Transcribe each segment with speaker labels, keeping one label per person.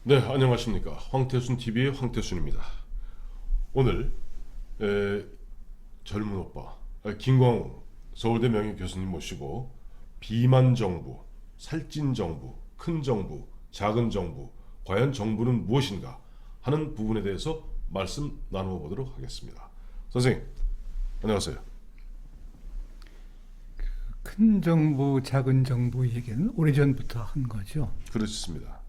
Speaker 1: 네, 안녕하십니까. 황태순 TV의 황태순입니다. 오늘 젊은 오빠 김광우 서울대 명예 교수님 모시고 비만 정부, 살찐 정부, 큰 정부, 작은 정부, 과연 정부는 무엇인가 하는 부분에 대해서 말씀 나누어 보도록 하겠습니다. 선생님, 안녕하세요.
Speaker 2: 큰 정부, 작은 정부 얘기는 오래전부터 한 거죠.
Speaker 1: 그렇습니다.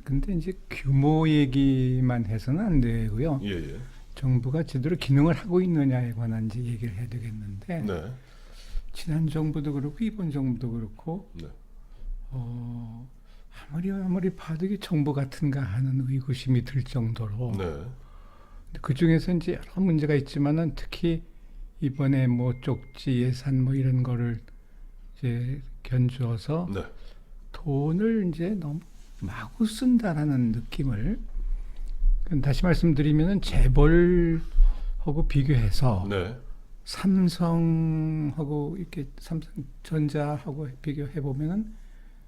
Speaker 2: 근데 이제 규모 얘기만 해서는 안 되고요.
Speaker 1: 예, 예.
Speaker 2: 정부가 제대로 기능을 하고 있느냐에 관한 이제 얘기를 해야 되겠는데,
Speaker 1: 네,
Speaker 2: 지난 정부도 그렇고 이번 정부도 그렇고
Speaker 1: 네,
Speaker 2: 아무리 봐도 이게 정부 같은가 하는 의구심이 들 정도로.
Speaker 1: 네,
Speaker 2: 그 중에서 이제 여러 문제가 있지만은 특히 이번에 뭐 쪽지 예산 뭐 이런 거를 이제 견주어서
Speaker 1: 네,
Speaker 2: 돈을 이제 너무 마구 쓴다라는 느낌을, 다시 말씀드리면은 재벌하고 비교해서
Speaker 1: 네,
Speaker 2: 삼성하고 이렇게 삼성전자하고 비교해 보면은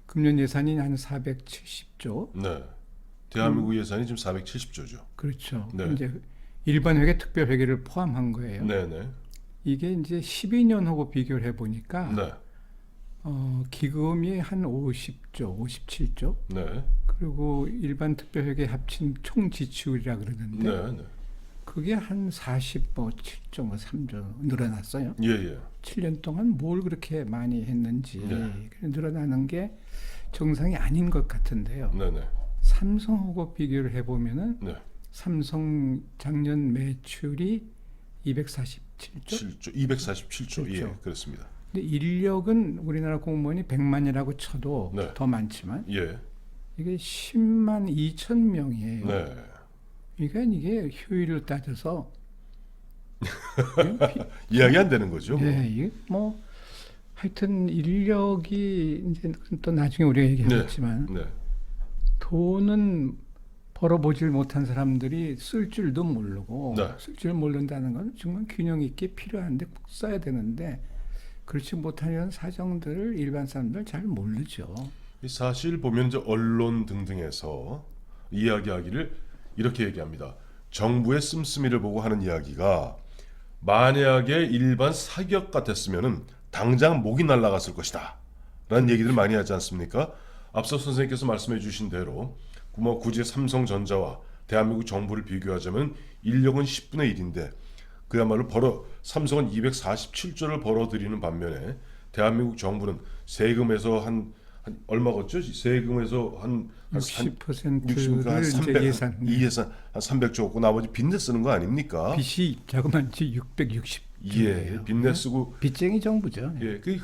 Speaker 2: 금년 예산이 한 470조.
Speaker 1: 네. 대한민국 예산이 지금 470조죠.
Speaker 2: 그렇죠.
Speaker 1: 네.
Speaker 2: 이제 일반 회계, 특별 회계를 포함한 거예요.
Speaker 1: 네, 네,
Speaker 2: 이게 이제 12년하고 비교를 해 보니까
Speaker 1: 네,
Speaker 2: 기금이 한 50조, 57조.
Speaker 1: 네.
Speaker 2: 그리고 일반 특별회계 합친 총 지출이라 그러는데
Speaker 1: 네, 네.
Speaker 2: 그게 한 47조, 뭐 3조 늘어났어요.
Speaker 1: 예, 예.
Speaker 2: 7년 동안 뭘 그렇게 많이 했는지
Speaker 1: 네.
Speaker 2: 늘어나는 게 정상이 아닌 것 같은데요.
Speaker 1: 네, 네.
Speaker 2: 삼성하고 비교를 해보면은
Speaker 1: 네.
Speaker 2: 삼성 작년 매출이 247조.
Speaker 1: 7조, 247조. 예,
Speaker 2: 그렇죠.
Speaker 1: 그렇습니다.
Speaker 2: 근데 인력은 우리나라 공무원이 100만이라고 쳐도
Speaker 1: 네.
Speaker 2: 더 많지만
Speaker 1: 예.
Speaker 2: 이게 10만 2천 명이에요.
Speaker 1: 네.
Speaker 2: 그러니까 이게 효율을 따져서
Speaker 1: 이야기 안 되는 거죠. 뭐.
Speaker 2: 네, 이게 뭐 하여튼 인력이 이제 또 나중에 우리가 얘기하겠지만
Speaker 1: 네.
Speaker 2: 돈은 벌어보질 못한 사람들이 쓸 줄도 모르고
Speaker 1: 네.
Speaker 2: 쓸 줄 모른다는 건 정말 균형 있게 필요한데 꼭 써야 되는데 그렇지 못한 사정들을 일반 사람들 잘 모르죠.
Speaker 1: 사실 보면 이제 언론 등등에서 이야기하기를 이렇게 얘기합니다. 정부의 씀씀이를 보고 하는 이야기가 만약에 일반 사기업 같았으면은 당장 목이 날아갔을 것이다. 라는 얘기들 많이 하지 않습니까? 앞서 선생님께서 말씀해 주신 대로 뭐 굳이 삼성전자와 대한민국 정부를 비교하자면 인력은 10분의 1인데 그야말로 삼성은 247조를 벌어들이는 반면에 대한민국 정부는 세금에서 한 얼마겠죠? 세금에서 한
Speaker 2: 60%를 이제 예산.
Speaker 1: 이 예산 한 300조 없고 나머지 빚내 쓰는 거 아닙니까?
Speaker 2: 빚이 자그만치 660조예요.
Speaker 1: 예, 빚내 쓰고
Speaker 2: 빚쟁이 정부죠.
Speaker 1: 예, 그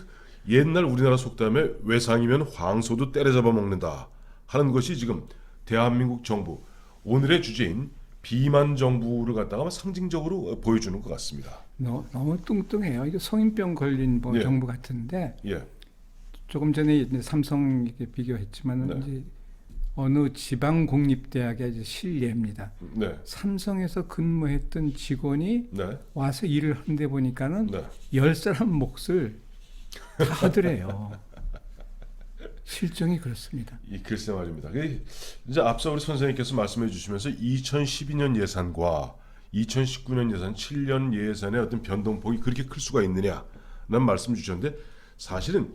Speaker 1: 옛날 우리나라 속담에 외상이면 황소도 때려잡아 먹는다 하는 것이 지금 대한민국 정부 오늘의 주제인 비만 정부를 갖다가 상징적으로 보여주는 것 같습니다.
Speaker 2: 너무 뚱뚱해요. 이게 성인병 걸린 뭐
Speaker 1: 예.
Speaker 2: 정부 같은데
Speaker 1: 예,
Speaker 2: 조금 전에 이제 삼성 이렇게 비교했지만
Speaker 1: 네.
Speaker 2: 이제 어느 지방 공립대학의 이제 실례입니다.
Speaker 1: 네,
Speaker 2: 삼성에서 근무했던 직원이
Speaker 1: 네,
Speaker 2: 와서 일을 한데 보니까는
Speaker 1: 네.
Speaker 2: 10사람 몫을 다 하더래요. 실정이 그렇습니다.
Speaker 1: 이 글쎄 말입니다. 이제 앞서 우리 선생님께서 말씀해 주시면서 2012년 예산과 2019년 예산 7년 예산의 어떤 변동폭이 그렇게 클 수가 있느냐는 말씀 주셨는데 사실은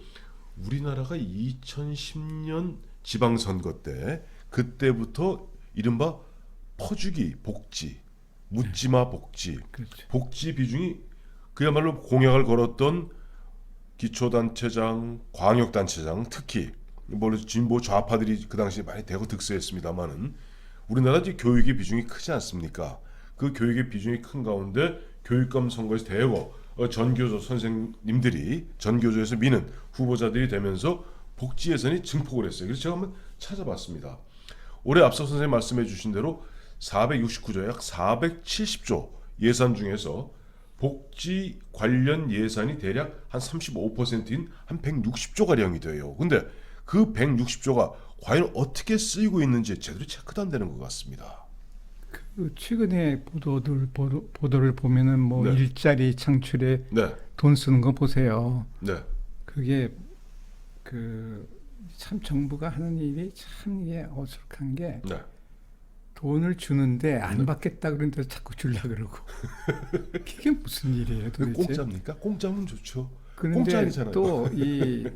Speaker 1: 우리나라가 2010년 지방선거 때 그때부터 이른바 퍼주기 복지, 묻지마 복지,
Speaker 2: 그렇죠.
Speaker 1: 복지 비중이 그야말로 공약을 걸었던 기초단체장, 광역단체장 특히 뭐 진보 좌파들이 그 당시에 많이 대거 득세했습니다만은 우리나라 이제 교육의 비중이 크지 않습니까? 그 교육의 비중이 큰 가운데 교육감 선거에서 대거 전교조 선생님들이 전교조에서 미는 후보자들이 되면서 복지 예산이 증폭을 했어요. 그래서 제가 한번 찾아봤습니다. 올해 앞서 선생님 말씀해 주신 대로 469조, 약 470조 예산 중에서 복지 관련 예산이 대략 한 35%인 한 160조 가량이 돼요. 근데 그 160조가 과연 어떻게 쓰이고 있는지 제대로 체크도 안 되는 것 같습니다.
Speaker 2: 그 최근에 보도를 보면은 뭐
Speaker 1: 네.
Speaker 2: 일자리 창출에
Speaker 1: 네,
Speaker 2: 돈 쓰는 거 보세요.
Speaker 1: 네,
Speaker 2: 그게 그 참 정부가 하는 일이 참 이게 어색한 게
Speaker 1: 네.
Speaker 2: 돈을 주는데 안
Speaker 1: 네.
Speaker 2: 받겠다 그러는데 자꾸 줄라 그러고 이게 무슨 일이에요
Speaker 1: 그
Speaker 2: 도대체?
Speaker 1: 공짜입니까? 공짜면 좋죠.
Speaker 2: 그런데
Speaker 1: 공짜이잖아요.
Speaker 2: 또 이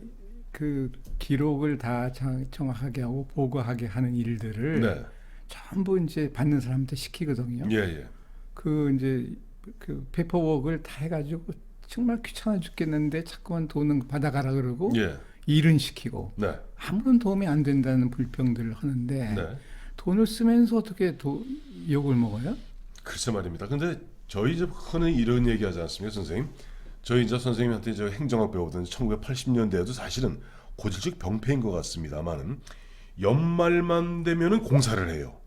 Speaker 2: 그 기록을 다 정확하게 하고 보고하게 하는 일들을
Speaker 1: 네.
Speaker 2: 전부 이제 받는 사람한테 시키거든요.
Speaker 1: 예, 예.
Speaker 2: 그 이제 그 페이퍼워크를 다 해가지고 정말 귀찮아 죽겠는데 자꾸만 돈은 받아가라 그러고
Speaker 1: 예.
Speaker 2: 일은 시키고
Speaker 1: 네.
Speaker 2: 아무런 도움이 안 된다는 불평들을 하는데
Speaker 1: 네.
Speaker 2: 돈을 쓰면서 어떻게 욕을 먹어요?
Speaker 1: 글쎄 말입니다. 근데 저희 집 흔히 이런 얘기하지 않습니까, 선생님? 저희 이제 선생님한테 저 행정학 배우던 1980년대에도 사실은 고질적 병폐인 것 같습니다만은 연말만 되면은 공사를 해요.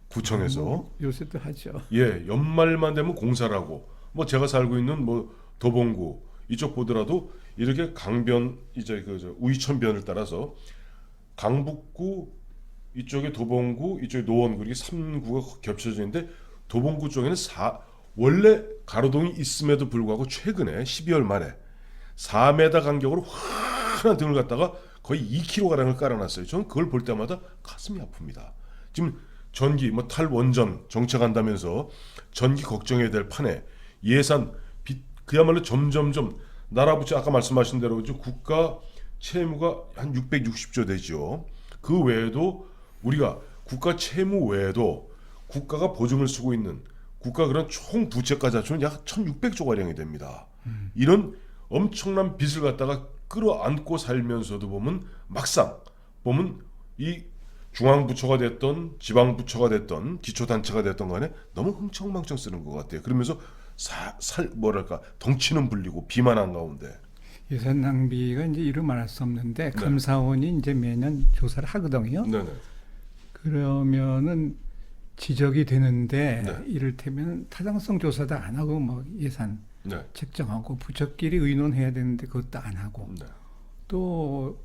Speaker 1: 구청에서.
Speaker 2: 요새도 하죠.
Speaker 1: 예, 연말만 되면 공사를 하고 뭐 제가 살고 있는 뭐 도봉구 이쪽 보더라도 이렇게 강변 이제 저 우이천변을 따라서 강북구 이쪽에 도봉구 이쪽에 노원구 이렇게 3구가 겹쳐져 있는데 도봉구 쪽에는 원래 가로등이 있음에도 불구하고 최근에 12월 말에 4m 간격으로 환한 등을 갖다가 거의 2kg가량을 깔아놨어요. 저는 그걸 볼 때마다 가슴이 아픕니다. 지금 전기 뭐 탈원전 정책한다면서 전기 걱정해야 될 판에 예산 그야말로 점점점 나라 부채 아까 말씀하신 대로 국가 채무가 한 660조 되죠. 그 외에도 우리가 국가 채무 외에도 국가가 보증을 쓰고 있는 국가 그런 총 부채까지 합치면 약 1,600조 가량이 됩니다. 이런 엄청난 빚을 갖다가 끌어안고 살면서도 보면 막상 보면 이 중앙부처가 됐던 지방부처가 됐던 기초단체가 됐던 간에 너무 흥청망청 쓰는 것 같아요. 그러면서 뭐랄까 덩치는 불리고 비만한 가운데
Speaker 2: 예산 낭비가 이제 이루 말할 수 없는데
Speaker 1: 네.
Speaker 2: 감사원이 이제 매년 조사를 하거든요.
Speaker 1: 네네.
Speaker 2: 그러면은 지적이 되는데
Speaker 1: 네.
Speaker 2: 이를테면 타당성 조사도 안 하고 뭐 예산
Speaker 1: 네.
Speaker 2: 책정하고 부처끼리 의논해야 되는데 그것도 안 하고
Speaker 1: 네.
Speaker 2: 또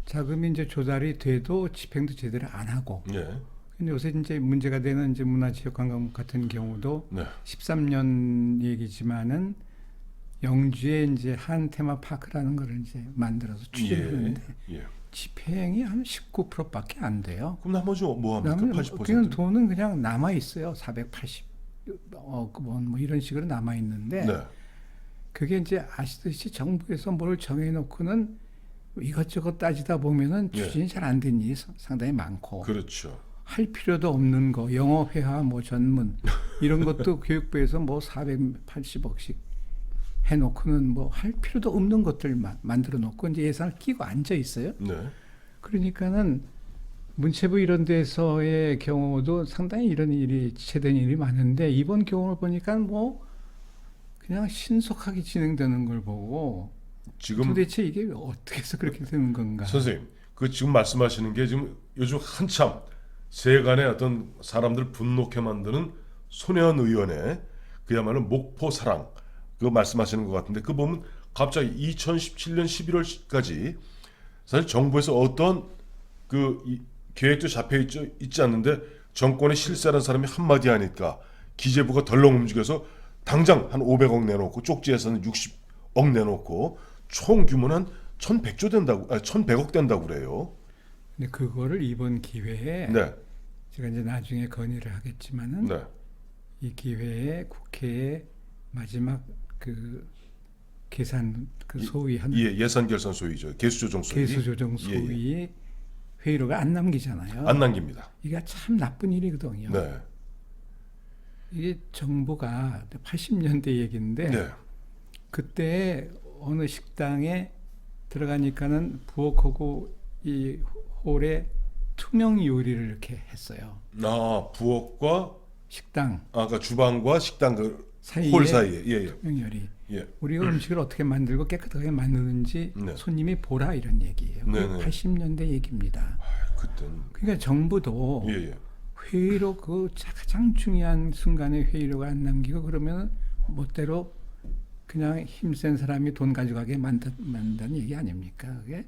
Speaker 2: 자금이 이제 조달이 돼도 집행도 제대로 안 하고.
Speaker 1: 예.
Speaker 2: 근데 요새 이제 문제가 되는 이제 문화지역관광 같은 경우도
Speaker 1: 네.
Speaker 2: 13년 얘기지만은 영주에 이제 한 테마파크라는 걸 이제 만들어서 추진하는데
Speaker 1: 예.
Speaker 2: 집행이 한 19%밖에 안 돼요.
Speaker 1: 그럼 나머지 뭐 합니까?
Speaker 2: 그다음에
Speaker 1: 80%?
Speaker 2: 그냥 돈은 그냥 남아 있어요. 480 뭐 이런 식으로 남아 있는데
Speaker 1: 네.
Speaker 2: 그게 이제 아시듯이 정부에서 뭘 정해놓고는 이것저것 따지다 보면은
Speaker 1: 예.
Speaker 2: 추진이 잘 안 된 일이 상당히 많고
Speaker 1: 그렇죠.
Speaker 2: 할 필요도 없는 거 영어 회화 뭐 전문 이런 것도 교육부에서 뭐 480억씩 해놓고는 뭐 할 필요도 없는 것들 만들어 놓고 이제 예산을 끼고 앉아 있어요.
Speaker 1: 네.
Speaker 2: 그러니까는 문체부 이런 데서의 경우도 상당히 이런 일이 지체된 일이 많은데 이번 경우를 보니까 뭐 그냥 신속하게 진행되는 걸 보고
Speaker 1: 지금
Speaker 2: 도대체 이게 어떻게 해서 그렇게 되는 건가?
Speaker 1: 선생님, 그 지금 말씀하시는 게 지금 요즘 한참 세간의 어떤 사람들 분노케 만드는 손혜원 의원의 그야말로 목포 사랑 그거 말씀하시는 것 같은데 그 보면 갑자기 2017년 11월까지 사실 정부에서 어떤 계획도 잡혀 있지 않는데 정권의 실세라는 사람이 한마디 하니까 기재부가 덜렁 움직여서 당장 한 500억 내놓고 쪽지에서는 60억 내놓고 총 규모는 한 1,100조 된다고 1,100억 된다고 그래요.
Speaker 2: 근데 그거를 이번 기회에
Speaker 1: 네.
Speaker 2: 제가 이제 나중에 건의를 하겠지만은
Speaker 1: 네.
Speaker 2: 이 기회에 국회에 마지막 그 계산 그 소위 하는
Speaker 1: 예산 결산 소위죠. 개수조정 소위.
Speaker 2: 개수조정 소위 회의록을 안 남기잖아요.
Speaker 1: 안 남깁니다.
Speaker 2: 이게 참 나쁜 일이거든요.
Speaker 1: 네.
Speaker 2: 이게 정부가 80년대 얘기인데
Speaker 1: 네.
Speaker 2: 그때 어느 식당에 들어가니까는 부엌하고 이 홀에 투명 요리를 이렇게 했어요.
Speaker 1: 부엌과
Speaker 2: 식당
Speaker 1: 아까 주방과 식당
Speaker 2: 사이에
Speaker 1: 홀 사이에
Speaker 2: 투명 요리.
Speaker 1: 예.
Speaker 2: 우리가 음식을 어떻게 만들고 깨끗하게 만드는지
Speaker 1: 네.
Speaker 2: 손님이 보라 이런 얘기예요. 그게
Speaker 1: 네네.
Speaker 2: 80년대 얘기입니다.
Speaker 1: 그땐
Speaker 2: 그러니까 정부도
Speaker 1: 예.
Speaker 2: 회의록 그 가장 중요한 순간에 회의록을 안 남기고 그러면 멋대로 그냥 힘센 사람이 돈 가져가게 만든다는 얘기 아닙니까? 그게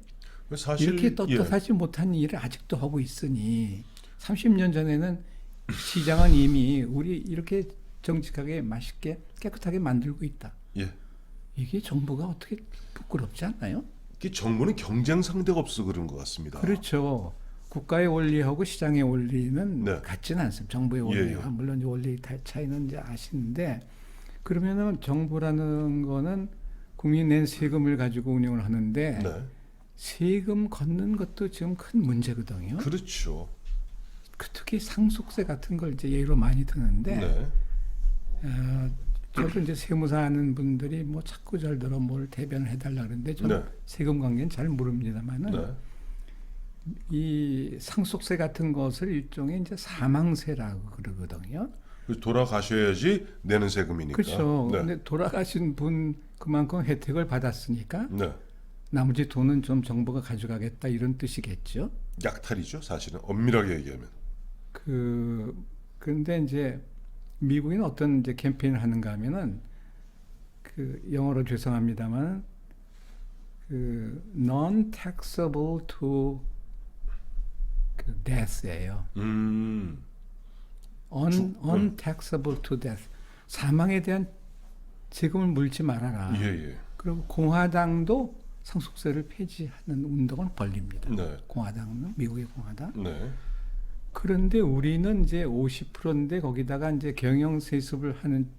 Speaker 1: 사실
Speaker 2: 이렇게 떳떳하지 못한 일을 아직도 하고 있으니 30년 전에는 시장은 이미 우리 이렇게 정직하게 맛있게 깨끗하게 만들고 있다.
Speaker 1: 예.
Speaker 2: 이게 정부가 어떻게 부끄럽지 않나요?
Speaker 1: 정부는 경쟁 상대가 없어 그런 것 같습니다.
Speaker 2: 그렇죠. 국가의 원리하고 시장의 원리는
Speaker 1: 네.
Speaker 2: 같지는 않습니다. 정부의
Speaker 1: 예,
Speaker 2: 원리와
Speaker 1: 예.
Speaker 2: 물론 이제 원리 차이는 이제 아시는데 그러면은 정부라는 거는 국민이 낸 세금을 가지고 운영을 하는데
Speaker 1: 네.
Speaker 2: 세금 걷는 것도 지금 큰 문제거든요.
Speaker 1: 그렇죠.
Speaker 2: 특히 상속세 같은 걸 이제 예로 많이 드는데
Speaker 1: 네.
Speaker 2: 저도 이제 세무사 하는 분들이 뭐 자꾸 잘 들어 뭘 대변을 해달라 그러는데 저는
Speaker 1: 네.
Speaker 2: 세금 관계는 잘 모릅니다만은
Speaker 1: 네.
Speaker 2: 이 상속세 같은 것을 일종의 이제 사망세라고 그러거든요.
Speaker 1: 돌아가셔야지 내는 세금이니까.
Speaker 2: 그렇죠.
Speaker 1: 네.
Speaker 2: 근데 돌아가신 분 그만큼 혜택을 받았으니까
Speaker 1: 네.
Speaker 2: 나머지 돈은 좀 정부가 가져가겠다 이런 뜻이겠죠.
Speaker 1: 약탈이죠, 사실은 엄밀하게 얘기하면.
Speaker 2: 그런데 이제 미국인 어떤 이제 캠페인을 하는가 하면은 그 영어로 죄송합니다만 그 non-taxable to 그 death예요. untaxable to death. 사망에 대한 세금을 물지 말아라.
Speaker 1: 예, 예.
Speaker 2: 그리고 공화당도 상속세를 폐지하는 운동을 벌립니다.
Speaker 1: 네.
Speaker 2: 공화당은 미국의 공화당.
Speaker 1: 네.
Speaker 2: 그런데 우리는 이제 50%인데 거기다가 이제 경영 세습을 하는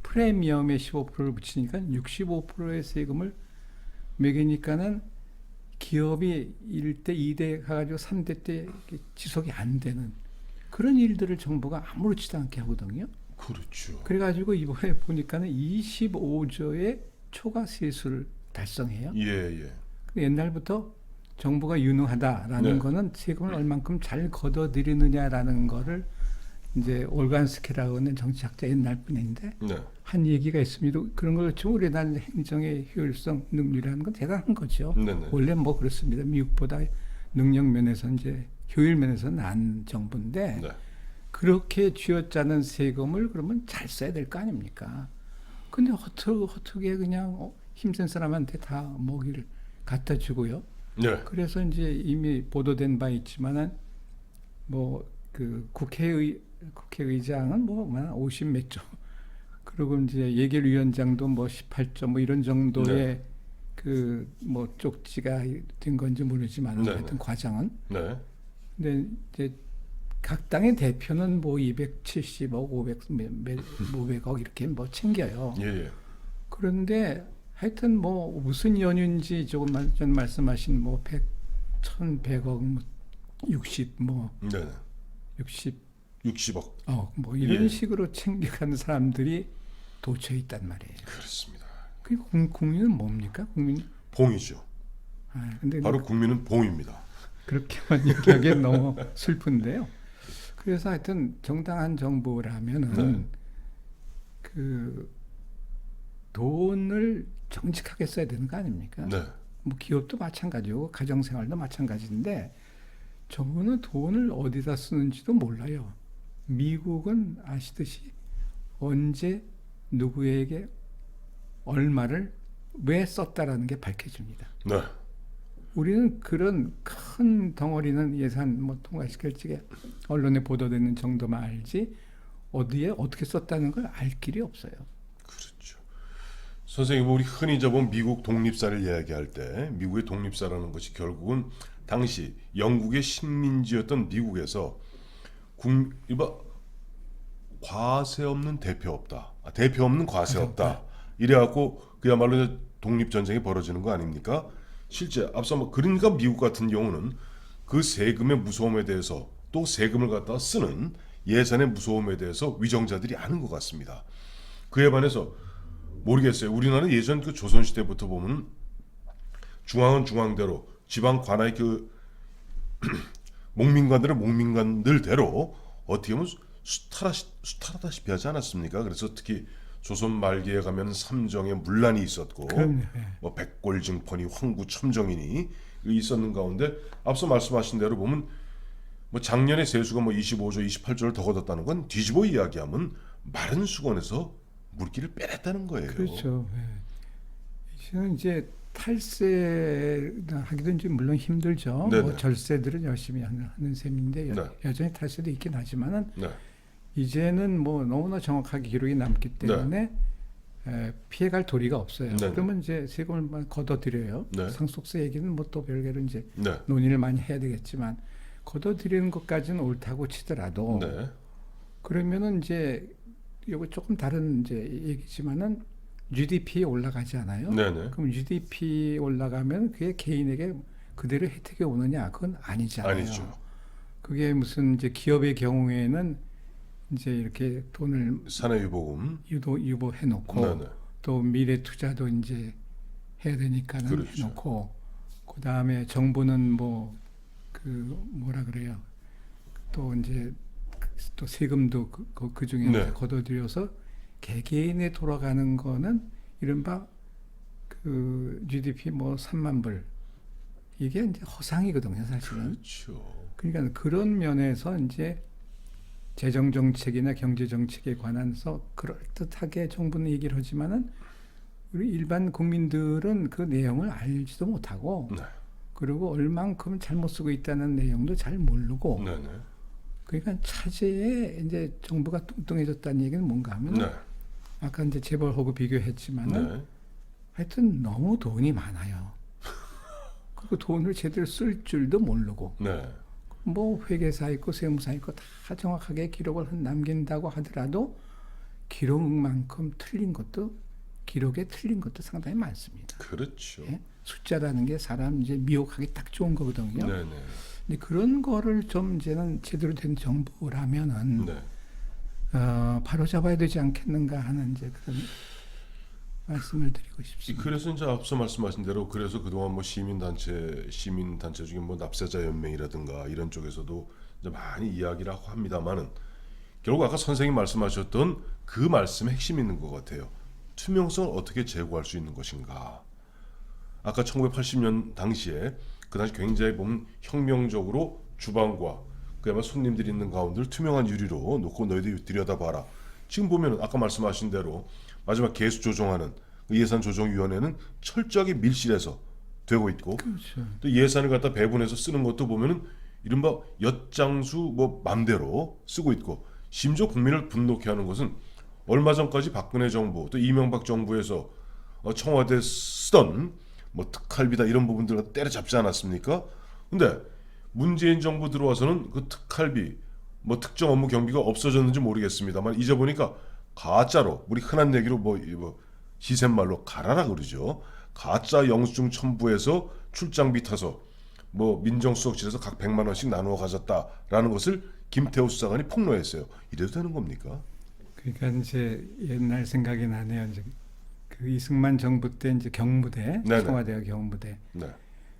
Speaker 2: 프리미엄에 15%를 붙이니까 65%의 세금을 매기니까는 기업이 1대, 2대 가가지고 3대 때 지속이 안 되는 그런 일들을 정부가 아무렇지도 않게 하거든요.
Speaker 1: 그렇죠.
Speaker 2: 그래가지고 이번에 보니까는 25조의 초과 세수를 달성해요.
Speaker 1: 예, 예.
Speaker 2: 근데 옛날부터 정부가 유능하다라는
Speaker 1: 네.
Speaker 2: 거는 세금을 얼만큼 잘 걷어들이느냐라는 거를 이제 올간스키라고 하는 정치학자 옛날 분인데
Speaker 1: 네.
Speaker 2: 한 얘기가 있습니다. 그런 걸 치면 우리나라 행정의 효율성 능률이라는 건 대단한 거죠.
Speaker 1: 네, 네.
Speaker 2: 원래 뭐 그렇습니다. 미국보다 능력 면에서 이제 효율 면에서 나은 정부인데
Speaker 1: 네.
Speaker 2: 그렇게 쥐어짜는 세금을 그러면 잘 써야 될 거 아닙니까? 근데 어떻게 그냥 힘센 사람한테 다 먹이를 갖다 주고요.
Speaker 1: 네.
Speaker 2: 그래서 이제 이미 보도된 바 있지만은 뭐 그 국회의장은 뭐 50 몇 조. 그리고 이제 예결위원장도 뭐 18조 뭐 이런 정도의
Speaker 1: 네.
Speaker 2: 그 뭐 쪽지가 된 건지 모르지만
Speaker 1: 네,
Speaker 2: 하여튼
Speaker 1: 네.
Speaker 2: 과장은
Speaker 1: 네.
Speaker 2: 근데 이제 각 당의 대표는 뭐 270억, 500억 이렇게 뭐 챙겨요.
Speaker 1: 예, 예.
Speaker 2: 그런데 하여튼 뭐 무슨 연유인지 조금 전 말씀하신 뭐 1,100억, 뭐 60, 뭐
Speaker 1: 네. 네.
Speaker 2: 60,
Speaker 1: 60억.
Speaker 2: 뭐 이런
Speaker 1: 예.
Speaker 2: 식으로 챙겨가는 사람들이 도처에 있단 말이에요.
Speaker 1: 그렇습니다.
Speaker 2: 그 국민은 뭡니까? 국민.
Speaker 1: 봉이죠.
Speaker 2: 근데
Speaker 1: 바로 국민은 봉입니다.
Speaker 2: 그렇게만 얘기하기엔 너무 슬픈데요. 그래서 하여튼 정당한 정부라면은
Speaker 1: 네.
Speaker 2: 그 돈을 정직하게 써야 되는 거 아닙니까?
Speaker 1: 네.
Speaker 2: 뭐 기업도 마찬가지고 가정생활도 마찬가지인데 정부는 돈을 어디다 쓰는지도 몰라요. 미국은 아시듯이 언제 누구에게 얼마를 왜 썼다라는 게 밝혀집니다.
Speaker 1: 네.
Speaker 2: 우리는 그런 큰 덩어리는 예산 뭐 통과시킬 적에 언론에 보도되는 정도만 알지 어디에 어떻게 썼다는 걸 알 길이 없어요.
Speaker 1: 그렇죠. 선생님, 우리 흔히 저번 미국 독립사를 이야기할 때 미국의 독립사라는 것이 결국은 당시 영국의 식민지였던 미국에서 과세 없는 대표 없다. 대표 없는 과세 없다. 이래갖고 그야말로 독립전쟁이 벌어지는 거 아닙니까? 실제 앞서 그러니까 미국 같은 경우는 그 세금의 무서움에 대해서 또 세금을 갖다 쓰는 예산의 무서움에 대해서 위정자들이 아는 것 같습니다. 그에 반해서 모르겠어요. 우리나라는 예전 그 조선시대부터 보면 중앙은 중앙대로 지방 관할 그 목민관들은 목민관들대로 어떻게 보면 수탈하다시피 하지 않았습니까? 그래서 특히 조선 말기에 가면 삼정에 문란이 있었고
Speaker 2: 그럼요.
Speaker 1: 뭐 백골증펀이 황구 첨정인이 있었는 가운데 앞서 말씀하신 대로 보면 뭐 작년에 세수가 뭐 25조, 28조를 더 걷었다는 건 뒤집어 이야기하면 마른 수건에서 물기를 빼냈다는 거예요.
Speaker 2: 그렇죠. 이제는 이제 탈세하기도 이제 물론 힘들죠.
Speaker 1: 네네.
Speaker 2: 뭐 절세들은 열심히 하는 셈인데
Speaker 1: 네.
Speaker 2: 여전히 탈세도 있긴 하지만은
Speaker 1: 네.
Speaker 2: 이제는 뭐 너무나 정확하게 기록이 남기 때문에 피해갈 도리가 없어요.
Speaker 1: 네네.
Speaker 2: 그러면 이제 세금을 걷어들여요.
Speaker 1: 네.
Speaker 2: 상속세 얘기는 뭐 또 별개로 이제
Speaker 1: 네.
Speaker 2: 논의를 많이 해야 되겠지만 걷어들이는 것까지는 옳다고 치더라도
Speaker 1: 네.
Speaker 2: 그러면은 이제 이거 조금 다른 이제 얘기지만은 GDP 올라가지 않아요?
Speaker 1: 네네.
Speaker 2: 그럼 GDP 올라가면 그게 개인에게 그대로 혜택이 오느냐? 그건 아니잖아요.
Speaker 1: 아니죠.
Speaker 2: 그게 무슨 이제 기업의 경우에는 이제 이렇게 돈을
Speaker 1: 사내유보금.
Speaker 2: 유보해 놓고
Speaker 1: 네네.
Speaker 2: 또 미래 투자도 이제 해야 되니까는
Speaker 1: 그렇죠.
Speaker 2: 해놓고 그 다음에 정부는 뭐 그 뭐라 그래요? 또 이제 또 세금도 그 중에
Speaker 1: 네.
Speaker 2: 걷어들여서 개개인에 돌아가는 거는 이른바 그 GDP 뭐 3만 불 이게 이제 허상이거든요, 사실은.
Speaker 1: 그렇죠.
Speaker 2: 그러니까 그런 면에서 이제 재정 정책이나 경제 정책에 관해서 그럴듯하게 정부는 얘기를 하지만은 우리 일반 국민들은 그 내용을 알지도 못하고
Speaker 1: 네.
Speaker 2: 그리고 얼만큼 잘못 쓰고 있다는 내용도 잘 모르고
Speaker 1: 네네.
Speaker 2: 그러니까 차제에 이제 정부가 뚱뚱해졌다는 얘기는 뭔가 하면
Speaker 1: 네.
Speaker 2: 아까 이제 재벌하고 비교했지만은
Speaker 1: 네.
Speaker 2: 하여튼 너무 돈이 많아요. 그 돈을 제대로 쓸 줄도 모르고
Speaker 1: 네.
Speaker 2: 뭐 회계사 있고 세무사 있고 다 정확하게 기록을 남긴다고 하더라도 기록만큼 틀린 것도 기록에 틀린 것도 상당히 많습니다.
Speaker 1: 그렇죠.
Speaker 2: 예? 숫자라는 게 사람 이제 미혹하기 딱 좋은 거거든요.
Speaker 1: 네네.
Speaker 2: 근데 그런 거를 좀 이제는 제대로 된 정부라면은
Speaker 1: 네.
Speaker 2: 바로 잡아야 되지 않겠는가 하는 이제 그런 말씀을 드리고 싶습니다.
Speaker 1: 그래서 이제 앞서 말씀하신 대로 그래서 그동안 뭐 시민단체 중에 뭐 납세자 연맹이라든가 이런 쪽에서도 이제 많이 이야기를 하고 합니다만은 결국 아까 선생님 말씀하셨던 그 말씀에 핵심이 있는 것 같아요. 투명성을 어떻게 제고할 수 있는 것인가. 아까 1980년 당시에 그 당시 굉장히 보면 혁명적으로 주방과 그야말로 손님들이 있는 가운데를 투명한 유리로 놓고 너희들 들여다봐라. 지금 보면 아까 말씀하신 대로 마지막 개수 조정하는 그 예산조정위원회는 철저하게 밀실해서 되고 있고
Speaker 2: 그렇죠.
Speaker 1: 또 예산을 갖다 배분해서 쓰는 것도 보면은 이른바 엿장수 뭐 맘대로 쓰고 있고 심지어 국민을 분노케 하는 것은 얼마 전까지 박근혜 정부 또 이명박 정부에서 청와대 쓰던 뭐 특할비다 이런 부분들 갖다 때려잡지 않았습니까? 근데 문재인 정부 들어와서는 그 특할비 뭐 특정 업무 경비가 없어졌는지 모르겠습니다만 이제 보니까 가짜로 우리 흔한 얘기로 뭐 시샘말로 가라라 그러죠. 가짜 영수증 첨부해서 출장비 타서 뭐 민정수석실에서 각 100만 원씩 나누어 가졌다라는 것을 김태우 수사관이 폭로했어요. 이래도 되는 겁니까?
Speaker 2: 그러니까 이제 옛날 생각이 나네요. 이제 그 이승만 정부 때 이제 경무대,
Speaker 1: 네네.
Speaker 2: 청와대가 경무대.
Speaker 1: 네.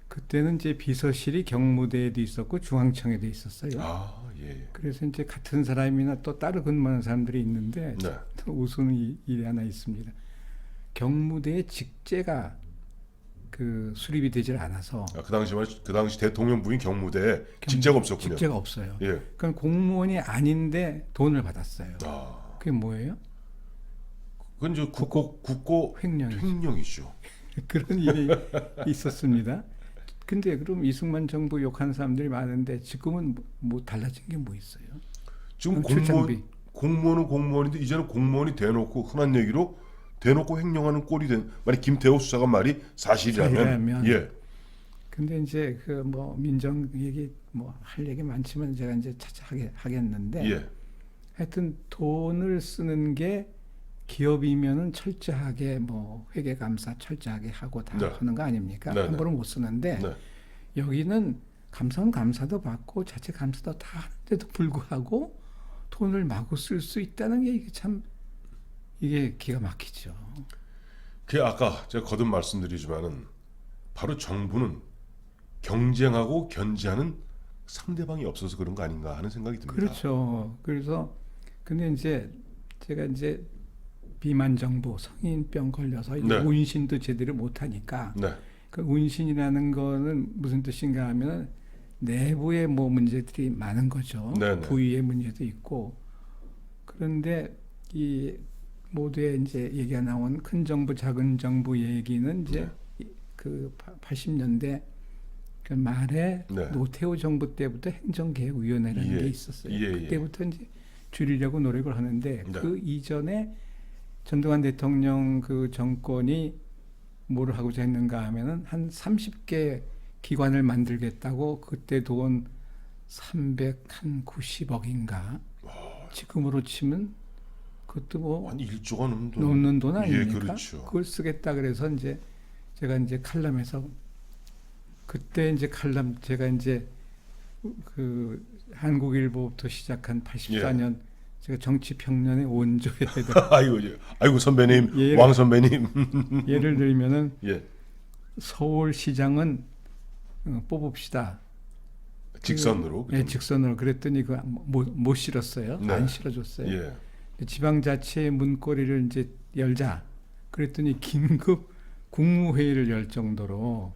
Speaker 2: 그때는 이제 비서실이 경무대에도 있었고 중앙청에도 있었어요.
Speaker 1: 아 예.
Speaker 2: 그래서 이제 같은 사람이나 또 따로 근무하는 사람들이 있는데
Speaker 1: 네.
Speaker 2: 또 웃으는 일이 하나 있습니다. 경무대의 직제가 그 수립이 되질 않아서
Speaker 1: 그 당시 대통령 부인 경무대에 직제가 없었군요.
Speaker 2: 직제가 없어요.
Speaker 1: 예.
Speaker 2: 그러니까 공무원이 아닌데 돈을 받았어요.
Speaker 1: 아,
Speaker 2: 그게 뭐예요?
Speaker 1: 그건 이제 국고
Speaker 2: 횡령이죠.
Speaker 1: 횡령이죠.
Speaker 2: 그런 일이 있었습니다. 근데 그럼 이승만 정부 욕하는 사람들이 많은데 지금은 뭐 달라진 게 뭐 있어요?
Speaker 1: 지금
Speaker 2: 출장비.
Speaker 1: 공무원은 공무원인데 이제는 공무원이 대놓고 흔한 얘기로 대놓고 횡령하는 꼴이 된 만약 김태호 수사관 말이 사실이라면
Speaker 2: 사실이라면.
Speaker 1: 예.
Speaker 2: 근데 이제 그 뭐 민정 얘기 뭐 할 얘기 많지만 제가 이제 차차 하겠는데
Speaker 1: 예.
Speaker 2: 하여튼 돈을 쓰는 게 기업이면은 철저하게 뭐 회계 감사 철저하게 하고 다
Speaker 1: 네.
Speaker 2: 하는 거 아닙니까?
Speaker 1: 네, 네.
Speaker 2: 함부로 못 쓰는데
Speaker 1: 네.
Speaker 2: 여기는 감사도 받고 자체 감사도 다 하는데도 불구하고 돈을 마구 쓸 수 있다는 게 이게 참 이게 기가 막히죠.
Speaker 1: 그 아까 제가 거듭 말씀드리지만은 바로 정부는 경쟁하고 견제하는 상대방이 없어서 그런 거 아닌가 하는 생각이 듭니다.
Speaker 2: 그렇죠. 그래서 근데 이제 제가 이제 비만 정부 성인병 걸려서 이제
Speaker 1: 네.
Speaker 2: 운신도 제대로 못 하니까
Speaker 1: 네.
Speaker 2: 그 운신이라는 거는 무슨 뜻인가 하면 내부에 뭐 문제들이 많은 거죠.
Speaker 1: 네네.
Speaker 2: 부위의 문제도 있고 그런데 이 모두의 이제 얘기가 나온 큰 정부 작은 정부 얘기는 이제 그 80년대 그 말에
Speaker 1: 네.
Speaker 2: 노태우 정부 때부터 행정개혁위원회라는
Speaker 1: 예.
Speaker 2: 게 있었어요.
Speaker 1: 예, 예.
Speaker 2: 그때부터 이제 줄이려고 노력을 하는데
Speaker 1: 네.
Speaker 2: 그 이전에 전두환 대통령 그 정권이 뭘 하고자 했는가 하면은 한 30개 기관을 만들겠다고 그때 돈 390억인가 지금으로 치면 그것도 뭐
Speaker 1: 한 1조가
Speaker 2: 넘는 돈 아닙니까?
Speaker 1: 예, 그렇죠.
Speaker 2: 그걸 쓰겠다 그래서 이제 제가 이제 칼럼에서 그때 이제 칼럼 제가 이제 그 한국일보부터 시작한 84년 제가 정치평론의 원조에
Speaker 1: 아이고 선배님,
Speaker 2: 예.
Speaker 1: 왕 선배님.
Speaker 2: 예를 들면은
Speaker 1: 예.
Speaker 2: 서울시장은 뽑읍시다.
Speaker 1: 직선으로.
Speaker 2: 예, 직선으로 그랬더니 그 못 실었어요.
Speaker 1: 네.
Speaker 2: 안 실어줬어요.
Speaker 1: 예.
Speaker 2: 지방자치의 문고리를 이제 열자. 그랬더니 긴급 국무회의를 열 정도로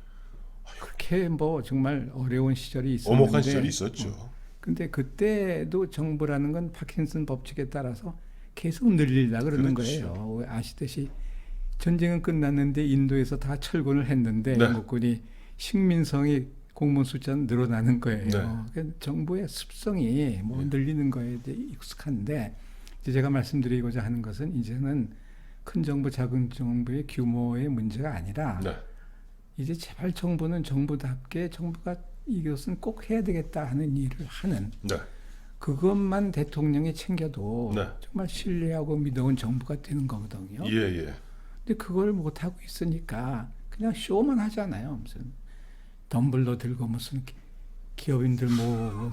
Speaker 2: 그렇게 뭐 정말 어려운 시절이 있었는데.
Speaker 1: 엄혹한 시절이 있었죠.
Speaker 2: 근데 그때도 정부라는 건 파킨슨 법칙에 따라서 계속 늘리려 그러는
Speaker 1: 그렇죠.
Speaker 2: 거예요. 아시듯이 전쟁은 끝났는데 인도에서 다 철군을 했는데
Speaker 1: 네.
Speaker 2: 영국군이 식민성이 공무원 숫자는 늘어나는 거예요.
Speaker 1: 네.
Speaker 2: 그러니까 정부의 습성이 뭐 늘리는 거에 이제 익숙한데 이제 제가 말씀드리고자 하는 것은 이제는 큰 정부, 작은 정부의 규모의 문제가 아니라
Speaker 1: 네.
Speaker 2: 이제 제발 정부는 정부답게 정부가 이것은 꼭 해야 되겠다 하는 일을 하는
Speaker 1: 네.
Speaker 2: 그것만 대통령이 챙겨도
Speaker 1: 네.
Speaker 2: 정말 신뢰하고 믿어온 정부가 되는 거거든요.
Speaker 1: 예, 예.
Speaker 2: 근데 그걸 못 하고 있으니까 그냥 쇼만 하잖아요. 무슨 덤블러 들고 무슨 기업인들 뭐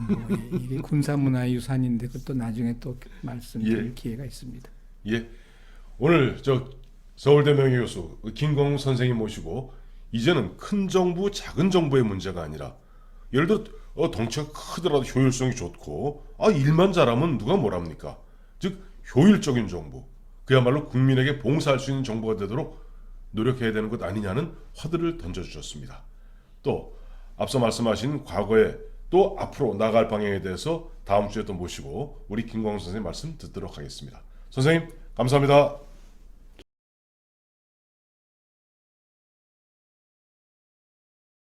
Speaker 2: 이게 군사문화유산인데 그것도 나중에 또 말씀드릴
Speaker 1: 예.
Speaker 2: 기회가 있습니다.
Speaker 1: 예. 오늘 저 서울대 명예교수 김광훈 선생님 모시고 이제는 큰 정부, 작은 정부의 문제가 아니라 예를 들어 덩치가 크더라도 효율성이 좋고 일만 잘하면 누가 뭐랍니까? 즉 효율적인 정부, 그야말로 국민에게 봉사할 수 있는 정부가 되도록 노력해야 되는 것 아니냐는 화두를 던져주셨습니다. 또 앞서 말씀하신 과거에 또 앞으로 나갈 방향에 대해서 다음 주에 또 모시고 우리 김광훈 선생님 말씀 듣도록 하겠습니다. 선생님 감사합니다.